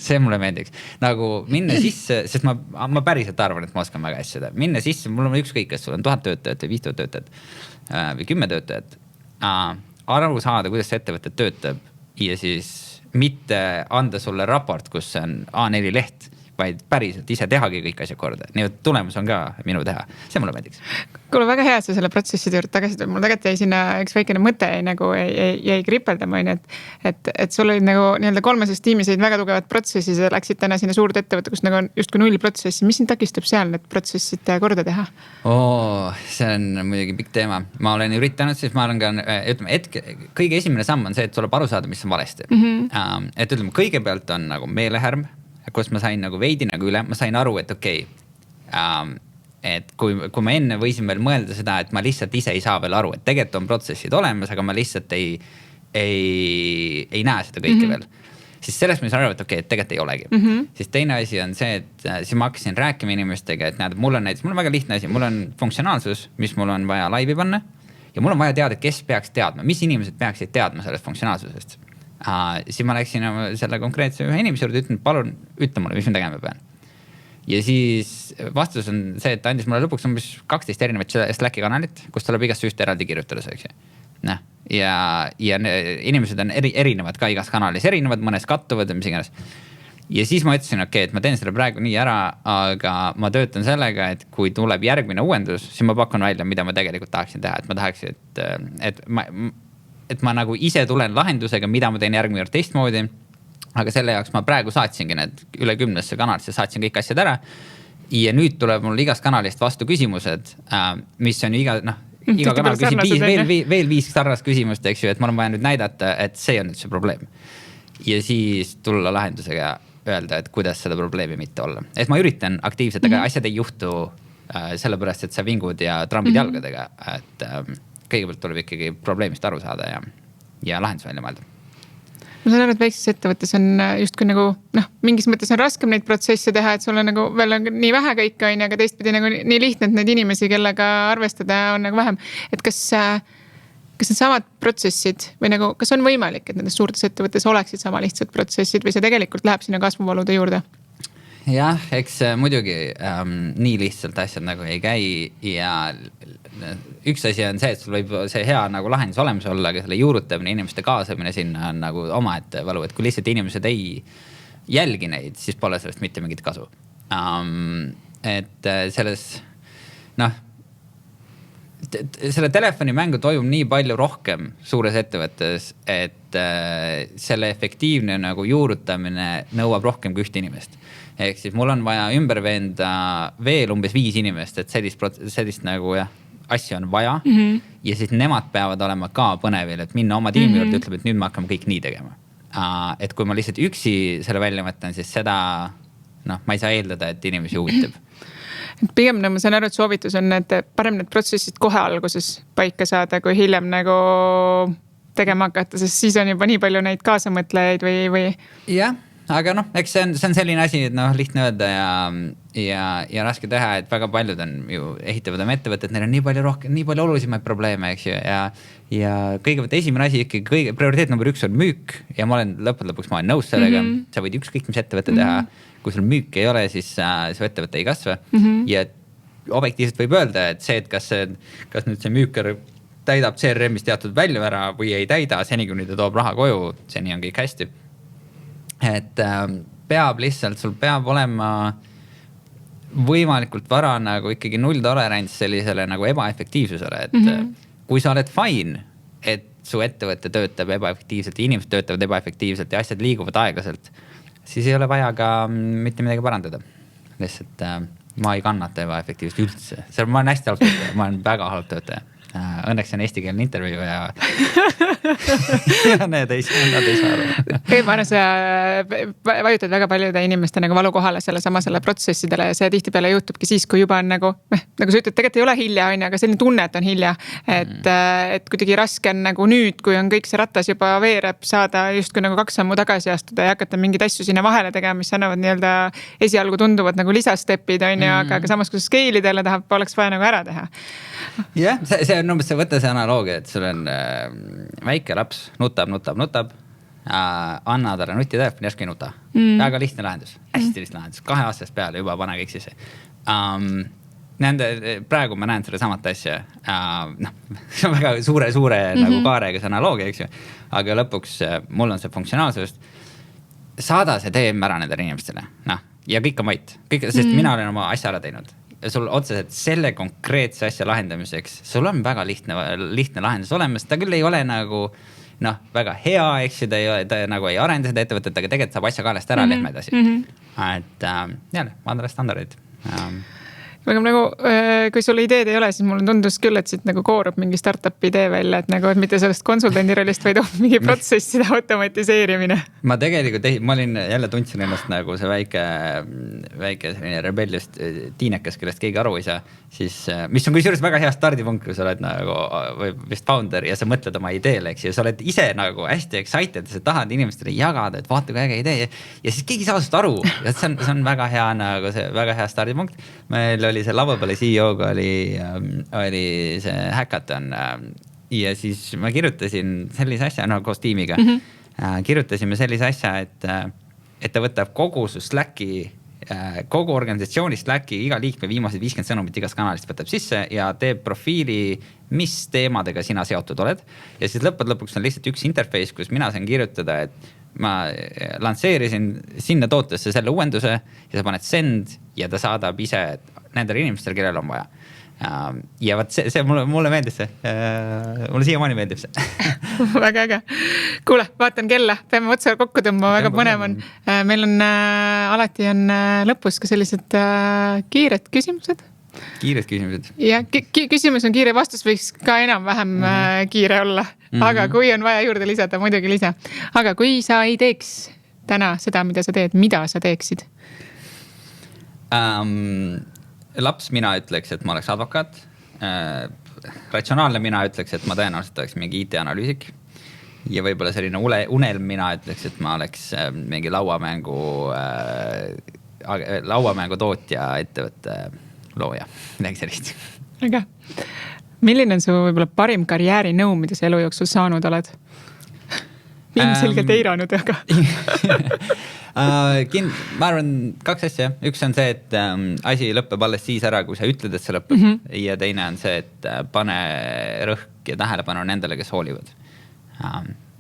See mulle meeldiks. Nagu minna sisse, sest ma päriselt arvan, et ma oskan väga hästi seda. Minna sisse, mul on ükskõik, kas sul on 1000 töötajat või 5000 töötajat või 10 töötajat. Aru saada, kuidas see ettevõte töötab ja siis mitte anda sulle raport, kus on A4 leht, vaid päriselt ise tehagi kõik asja korda. Nii et tulemus on ka minu teha. See mulle meeldiks. Kuule, väga hea, et sa selle protsesside juurde tagasi. Mul tegelikult jäi sinna üks väikene mõte nagu jäi kripeldama, et sul oli nagu nii-öelda 3 tiimis olid väga tugevad protsessid ja läksid täna sinna suurde ettevõtte, kus nagu on justkui 0 protsessi. Mis sind takistab seal need protsessid korda teha? See on muidugi pikk teema. Ma olen üritanud, siis ma olen ka, kõige esimene samm on see, et tuleb aru saada, mis on valesti. Et ütleme, kõigepealt on nagu meelehärm, kus ma sain nagu veidi nagu üle, ma sain aru, et et kui ma enne võisin veel mõelda seda, et ma lihtsalt ise ei saa veel aru, et tegelikult on protsessid olemas, aga ma lihtsalt ei näe seda kõike veel. siis sellest ma saan aru, et okei, et tegelikult ei olegi. Siis teine asi on see, et siis ma hakkasin rääkima inimestega, et näed, mul on väga lihtne asi, mul on funktsionaalsus, mis mul on vaja laivi panna ja mul on vaja teada, kes peaks teadma, mis inimesed peaksid teadma sellest funktsionaalsusest. Siis ma läksin selle konkreetse ühe inimese juurde, ütlen, palun ütle mulle, mis ma tegema pean. Ja siis vastus on see, et ta andis mulle lõpuks umbes 12 erinevat Slacki kanalit, kus tuleb igast ühte eraldi kirjutada, eks. Ja inimesed on erinevad ka igas kanalis, erinevad, mõnes kattuvad ja mis iganes. Ja siis ma ütlesin, okei, et ma teen selle praegu nii ära, aga ma töötan sellega, et kui tuleb järgmine uuendus, siis ma pakun välja, mida ma tegelikult tahaksin teha. Et ma tahaks, et ma nagu ise tulen lahendusega, mida ma teen järgmine kord teistmoodi. Aga selle jaoks ma praegu saatsingi need üle 10 kanalisse, saatsin kõik asjad ära. Ja nüüd tuleb mul igast kanalist vastu küsimused, mis on iga kanal küsib veel 5 sarnast küsimust, eks ju, et ma olen vaja nüüd näidata, et see on nüüd see probleem. Ja siis tulla lahendusega ja öelda, et kuidas seda probleemi mitte olla. Et ma üritan aktiivselt, aga asjad ei juhtu sellepärast, et sa vingud ja trambid jalgadega. Et kõigepealt tuleb ikkagi probleemist aru saada ja lahendus välja mõelda. Ma saan aru, et väikses ettevõttes on justkui nagu, mingis mõttes on raskem neid protsesse teha, et sul on nagu veel on nii vähe kõike on, aga teistpidi nagu nii lihtne, et neid inimesi, kellega arvestada on nagu vähem. Et kas need samad protsessid või nagu, kas on võimalik, et nendes suurtes ettevõttes oleksid sama lihtsad protsessid või see tegelikult läheb sinna kasvuvalude juurde? Jah, eks muidugi nii lihtsalt asjad nagu ei käi ja üks asi on see, et sul võib see hea nagu lahendus olemas olla, aga selle juurutamine, inimeste kaasamine sinna on nagu omaette valu, et kui lihtsalt inimesed ei jälgi neid, siis pole sellest mitte mingit kasu. Et selles, selle telefonimängu toimub nii palju rohkem suures ettevõttes, et selle efektiivne nagu juurutamine nõuab rohkem kui üht inimest. Ehk siis mul on vaja ümber veenda veel umbes 5 inimest, et sellist nagu asju on vaja. Ja siis nemad peavad olema ka põnevil, et minna oma tiimi juurde ütleb, et nüüd me hakkame kõik nii tegema. Et kui ma lihtsalt üksi selle välja mõtlen, siis seda, ma ei saa eeldada, et inimesi huvitab. Pigem ma saan aru, et soovitus on, et parem need protsessid kohe alguses paika saada, kui hiljem nagu tegema hakata, sest siis on juba nii palju neid kaasamõtlejaid või... Jah. Aga eks see on selline asi, et lihtne öelda ja raske teha, et väga paljud on ju ehitavad oma ettevõtted, neil on nii palju olulisemaid probleeme, eks ju, ja kõigepealt esimene asi ikkagi prioriteet number 1 on müük ja ma olen lõpuks nõus sellega, sa võid ükskõik mis ettevõtte teha, kui sul müük ei ole, siis su ettevõte ei kasva ja objektiivselt võib öelda, et see, et kas nüüd see müüker täidab CRM-is teatud välja ära või ei täida, seni kuni ta toob raha koju, seni on kõik hästi. Et sul peab olema võimalikult vara nagu ikkagi 0 tolerants sellisele nagu ebaefektiivsusele, et kui sa oled fine, et su ettevõte töötab ebaefektiivselt ja inimesed töötavad ebaefektiivselt ja asjad liiguvad aeglaselt, siis ei ole vaja ka mitte midagi parandada. Lihtsalt ma ei kannata ebaefektiivselt üldse. Ma olen hästi halb töötaja, ma olen väga halb töötaja. Õnneks on eestikeelne intervjuu ja nad ei saa aru. Ma arvan, sa vajutad väga paljude inimeste nagu valukohale selle protsessidele ja see tihtipeale juhtubki siis, kui juba on nagu sa ütled, tegelikult ei ole hilja, aga selline tunne, et on hilja. Et kuidagi raske on nagu nüüd, kui on kõik see ratas juba veereb, saada just kui nagu 2 sammu tagasi astuda ja hakata mingeid asju sinna vahele tegema, mis annavad nii-öelda esialgu tunduvad nagu lisastepid, aga samas, kui skeelidele tahab, oleks vaja nagu ära teha. Jah, see on umbes, võtta see analoogia, et sul on väike laps, nutab. Anna talle nutitelefoni, järsku ei nuta. Väga lihtne lahendus, hästi lihtne lahendus. 2 aastast peale juba pane kõik sisse. Praegu ma näen selle samat asja. See on väga suure nagu kaarega see analoogia, eks ju. Aga lõpuks mul on see funktsionaalsust. Saada see teem ära nendele inimestele. Ja kõik on vait. Sest mina olen oma asja ära teinud. Sul otseselt selle konkreetse asja lahendamiseks, sul on väga lihtne lahendus olemas. Ta küll ei ole nagu väga hea, eks ju, ta nagu ei arenda seda ettevõtet, aga tegelikult saab asja kaelest ära lähme edasi. Et jälle, madalast standardid. aga nagu, kui sul ideed ei ole, siis mulle tundus küll, et siit nagu koorub mingi startup'i idee välja, et nagu, et mitte sellest konsultandi rollist, vaid mingi protsesside automatiseerimine. Ma tegelikult ma jälle tundsin ennast nagu see väike selline rebelliust tiinekas, kellest keegi aru ei saa, siis, mis on kusjuures väga hea stardipunkt, kui sa oled nagu või vist founder ja sa mõtled oma ideele, eks, ja sa oled ise nagu hästi excited, sa tahad inimestele jagada, et vaata kui äge idee ja siis keegi saa sust aru ja see on väga hea nagu see väga hea stardipunkt. Meil oli see Lovable'i CEO-ga oli see hackathon ja siis ma kirjutasin sellise asja, koos tiimiga, kirjutasime sellise asja, et ta võtab kogu su Slacki, kogu organisatsiooni Slacki, iga liikme viimased 50 sõnumit igast kanalist võtab sisse ja teeb profiili, mis teemadega sina seotud oled. Ja siis lõpuks on lihtsalt üks interface, kus mina saan kirjutada, et ma lansseerisin sinna tootesse selle uuenduse ja sa paned send ja ta saadab ise nendele inimestele, kellel on vaja. Ja võt see mulle meeldib see. Mulle siiamaani meeldib see. Väga äge. Kuule, vaatan kella. Peame otsa kokku tõmbama, väga põnev on. Meil on alati on lõpus ka sellised kiired küsimused. Kiired küsimused. Ja küsimus on kiire, vastus võiks ka enam-vähem kiire olla. Aga kui on vaja juurde lisada, muidugi lisa. Aga kui sa ei teeks täna seda, mida sa teed, mida sa teeksid? Laps mina ütleks, et ma oleks advokaat. Ratsionaalne mina ütleks, et ma tõenäoliselt oleks mingi IT-analüüsik. Ja võibolla selline unelm mina ütleks, et ma oleks mingi lauamängu tootja, ettevõtte looja. Midagi sellist. Aga milline on su võibolla parim karjääri nõu, mida sa elu jooksul saanud oled? Ilmselgelt eiranud, aga... ma arvan 2 asja. Üks on see, et asi lõpeb alles siis ära, kui sa ütled, et see lõpeb. Ja teine on see, et pane rõhk ja tähelepanu nendele, kes hoolivad.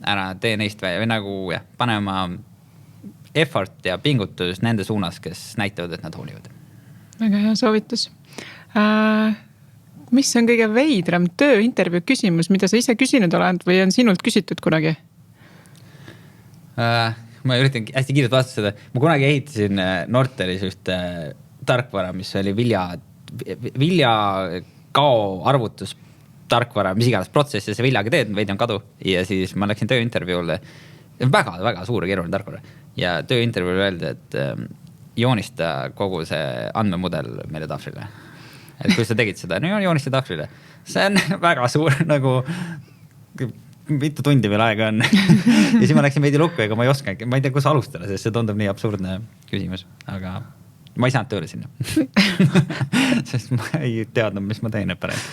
Ära tee neist või nagu pane oma effort ja pingutus nende suunas, kes näitavad, et nad hoolivad. Väga hea soovitus. Mis on kõige veidram tööintervjuu küsimus, mida sa ise küsinud oled või on sinult küsitud kunagi? Ma üritan hästi kiirelt vastustada. Ma kunagi ehitasin Nortalis ühte tarkvara, mis oli viljakao arvutus tarkvara, mis iganes protsess ja see viljaga teed, veidi on kadu. Ja siis ma läksin tööintervjuule, väga, väga suur keeruline tarkvara. Ja tööintervjuule öeldi, et joonista kogu see andmemudel meile tahvlile. Et kui sa tegid seda, no joonista tahvlile. See on väga suur nagu... mitu tundi veel aega on. Ja siis ma läksin veidi lukku, ega ma ei oska, ma ei tea, kus alustada, sest see tundub nii absurdne küsimus, aga ma ei saanud tööle sinna. Sest ma ei teadnud, mis ma teen pärast.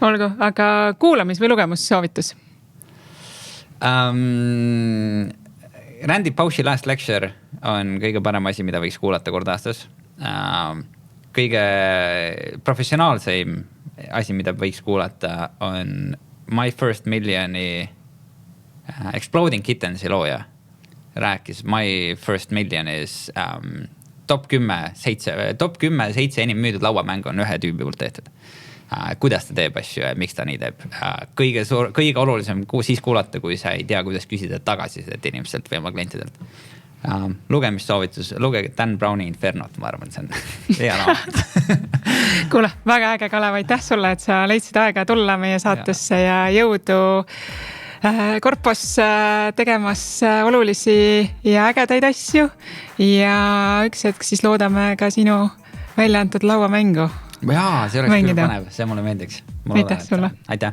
Olgu, aga kuulamis- või lugemussoovitus? Randy Pauchi Last Lecture on kõige parem asi, mida võiks kuulata kord aastas. Kõige professionaalseim asi, mida võiks kuulata, on My First Millioni Exploding Kittensi looja rääkis My First Millionis top 10 7 enim müüdud lauamängu on ühe tüübi poolt tehtud. Kuidas ta teeb asju ja miks ta nii teeb. Kõige olulisem siis kuulata, kui sa ei tea, kuidas küsida tagasisidet inimestelt või oma klientidelt. Lugemissoovitus, lugege Dan Browni Infernot, ma arvan, see on hea raamat. Kuule, väga äge Kalev, aitäh sulle, et sa leidsid aega tulla meie saatesse ja jõudu Korpos tegemas olulisi ja ägedaid asju ja üks hetk siis loodame ka sinu välja antud lauamängu. Jaa, see oleks küll panev, see mulle meeldiks. Aitäh sulle. Aitäh.